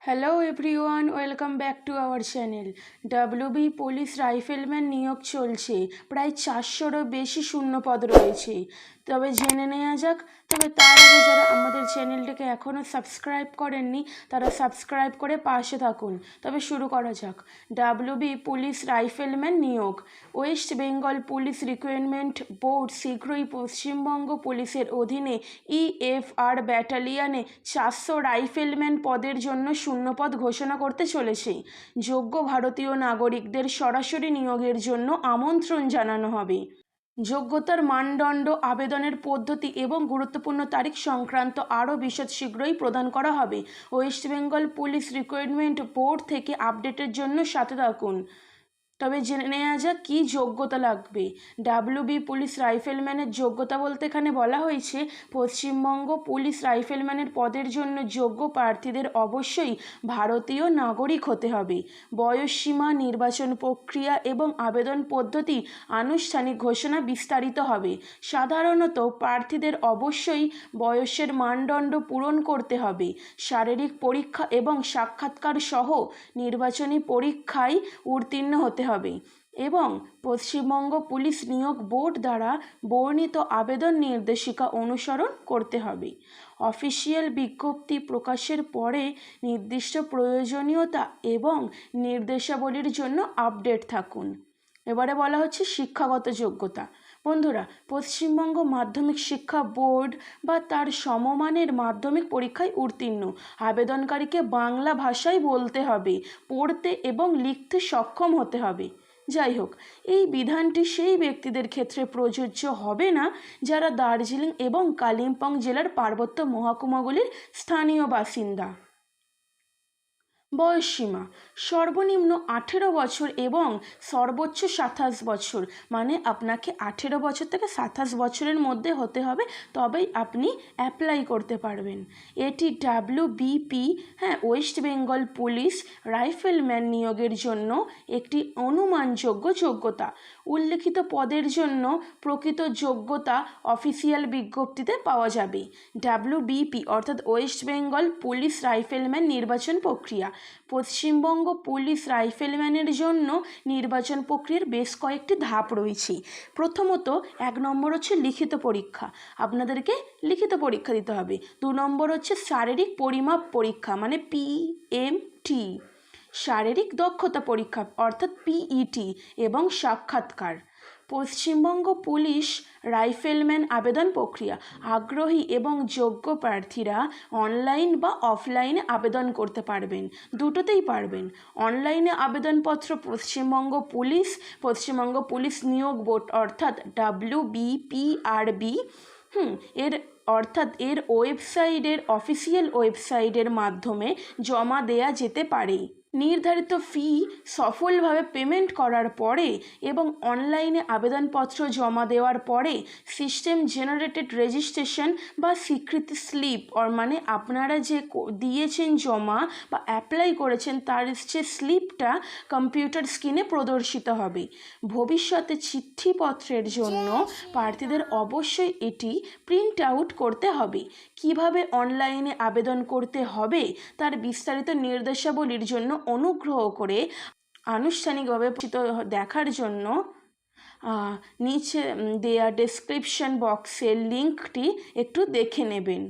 Hello everyone, welcome back to our channel. WB police rifleman নিয়োগ চলছে। প্রায় 400রও বেশি শূন্যপদ রয়েছে। তবে জেনে নেওয়া যাক। তবে তার আগে যারা আমাদের চ্যানেলটাকে এখনও সাবস্ক্রাইব করেননি তারা সাবস্ক্রাইব করে পাশে থাকুন। তবে শুরু করা যাক। ডাব্লিউবি পুলিশ রাইফেলম্যান নিয়োগ। West Bengal police recruitment board শীঘ্রই পশ্চিমবঙ্গ পুলিশের অধীনে ইএফআর ব্যাটালিয়নে 400 রাইফেলম্যান পদের জন্য শূন্যপদ ঘোষণা করতে চলেছে। যোগ্য ভারতীয় নাগরিকদের সরাসরি নিয়োগের জন্য আমন্ত্রণ জানানো হবে। যোগ্যতার মানদণ্ড, আবেদনের পদ্ধতি এবং গুরুত্বপূর্ণ তারিখ সংক্রান্ত আরও বিশদ শীঘ্রই প্রদান করা হবে। West Bengal police recruitment board থেকে আপডেটের জন্য সাথে থাকুন। তবে জেনে নেওয়া যাক কী যোগ্যতা লাগবে। ডাব্লিউবি পুলিশ রাইফেলম্যানের যোগ্যতা বলতে এখানে বলা হয়েছে পশ্চিমবঙ্গ পুলিশ রাইফেলম্যানের পদের জন্য যোগ্য প্রার্থীদের অবশ্যই ভারতীয় নাগরিক হতে হবে। বয়সসীমা, নির্বাচন প্রক্রিয়া এবং আবেদন পদ্ধতি আনুষ্ঠানিক ঘোষণা বিস্তারিত হবে। সাধারণত প্রার্থীদের অবশ্যই বয়সের মানদণ্ড পূরণ করতে হবে। শারীরিক পরীক্ষা এবং সাক্ষাৎকার সহ নির্বাচনী পরীক্ষায় উত্তীর্ণ হতে হবে এবং পশ্চিমবঙ্গ পুলিশ নিয়োগ বোর্ড দ্বারা বর্ণিত আবেদন নির্দেশিকা অনুসরণ করতে হবে। অফিসিয়াল বিজ্ঞপ্তি প্রকাশের পরে নির্দিষ্ট প্রয়োজনীয়তা এবং নির্দেশাবলীর জন্য আপডেট থাকুন। এবারে বলা হচ্ছে শিক্ষাগত যোগ্যতা। বন্ধুরা, পশ্চিমবঙ্গ মাধ্যমিক শিক্ষা বোর্ড বা তার সমমানের মাধ্যমিক পরীক্ষায় উত্তীর্ণ আবেদনকারীকে বাংলা ভাষায় বলতে হবে, পড়তে এবং লিখতে সক্ষম হতে হবে। যাই হোক, এই বিধানটি সেই ব্যক্তিদের ক্ষেত্রে প্রযোজ্য হবে না যারা দার্জিলিং এবং কালিম্পং জেলার পার্বত্য মহকুমাগুলির স্থানীয় বাসিন্দা। বয়সসীমা সর্বনিম্ন 18 বছর এবং সর্বোচ্চ 27 বছর, মানে আপনাকে 18 বছর থেকে 27 বছরের মধ্যে হতে হবে, তবেই আপনি অ্যাপ্লাই করতে পারবেন। এটি WBP West Bengal police rifleman নিয়োগের জন্য একটি অনুমানযোগ্য যোগ্যতা। উল্লেখিত পদের জন্য প্রকৃত যোগ্যতা অফিসিয়াল বিজ্ঞপ্তিতে পাওয়া যাবে। ডাব্লিউবিপি অর্থাৎ ওয়েস্ট বেঙ্গল পুলিশ রাইফেলম্যান নির্বাচন প্রক্রিয়া। পশ্চিমবঙ্গ পুলিশ রাইফেলম্যানের জন্য নির্বাচন প্রক্রিয়ার বেশ কয়েকটি ধাপ রয়েছে। প্রথমত 1 নম্বর হচ্ছে লিখিত পরীক্ষা, আপনাদেরকে লিখিত পরীক্ষা দিতে হবে। 2 নম্বর হচ্ছে শারীরিক পরিমাপ পরীক্ষা মানে পিএমটি, শারীরিক দক্ষতা পরীক্ষা অর্থাৎ পিইটি এবং সাক্ষাৎকার। পশ্চিমবঙ্গ পুলিশ রাইফেলম্যান আবেদন প্রক্রিয়া। আগ্রহী এবং যোগ্য প্রার্থীরা অনলাইন বা অফলাইনে আবেদন করতে পারবেন, দুটোতেই পারবেন। অনলাইনে আবেদনপত্র পশ্চিমবঙ্গ পুলিশ নিয়োগ বোর্ড অর্থাৎ ডাব্লিউবিপিআরবি এর ওয়েবসাইটের অফিসিয়াল ওয়েবসাইটের মাধ্যমে জমা দেয়া যেতে পারে। নির্ধারিত ফি সফলভাবে পেমেন্ট করার পরে এবং অনলাইনে আবেদনপত্র জমা দেওয়ার পরে সিস্টেম জেনারেটেড রেজিস্ট্রেশন বা স্বীকৃতি স্লিপ মানে আপনারা যে দিয়েছেন জমা বা অ্যাপ্লাই করেছেন তার যে স্লিপটা কম্পিউটার স্ক্রিনে প্রদর্শিত হবে। ভবিষ্যতে চিঠিপত্রের জন্য প্রার্থীদের অবশ্যই এটি প্রিন্ট আউট করতে হবে। কিভাবে অনলাইনে আবেদন করতে হবে তার বিস্তারিত নির্দেশাবলীর জন্য অনুগ্রহ করে আনুষ্ঠানিকভাবে দেখার জন্য নিচে দেয়া ডেসক্রিপশন বক্সের লিঙ্কটি একটু দেখে নেবেন।